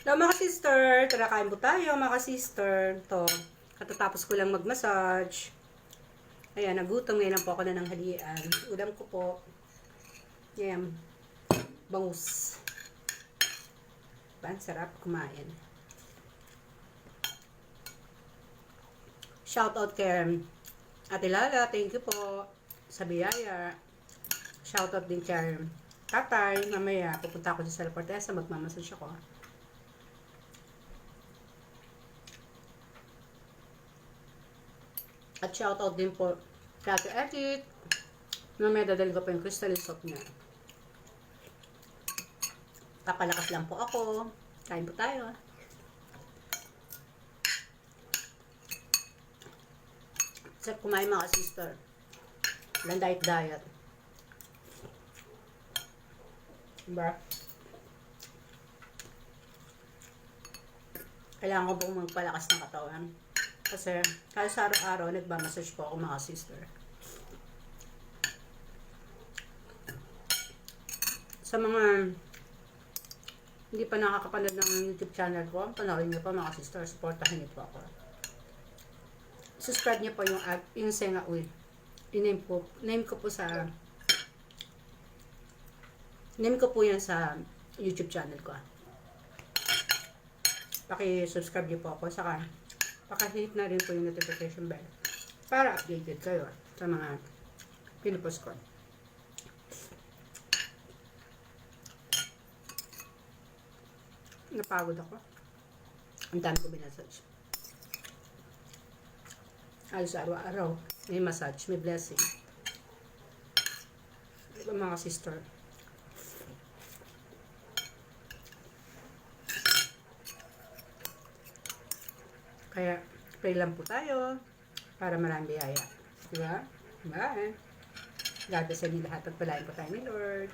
Hello mga sister, tara kain po tayo mga sister. To, katatapos ko lang mag-massage. Ayan, nagutom ngayon lang po ako na ng halian. Ulam ko po. Ayan, bangus. Diba? Sarap kumain. Shout out kay Ate Lala, thank you po sa biyaya. Shout out din kay Tatay. Mamaya pupunta ako sa La Portesa, magmamassage ako. At shoutout din po kay Ate Edith. Mamaya dadalhin ko po yung crystal soap niya. Papalakas lang po ako. Kain po tayo. Sarap kumain mga sister. Walang diet. Diba? Kailangan ko pong magpalakas ng katawan. Kasi kahit sa araw-araw, nagmamassage po ako mga sister. Sa mga hindi pa nakakapanood ng YouTube channel ko, panoorin niyo po mga sister, supportahan niyo po ako. Subscribe niyo po yung Senga Uy. Name ko po yan sa YouTube channel ko. Paki-subscribe niyo po ako, saka paki-hit na rin po yung notification bell para updated kayo sa mga pinupost ko. Napagod ako. Ang dami ko binassage. Halos araw-araw may massage, may blessing. Diba mga sister? Kaya, pray lang po tayo para maraming biyaya. Diba? Bye! God bless sa inyo lahat. Pagpalain po tayo ni Lord.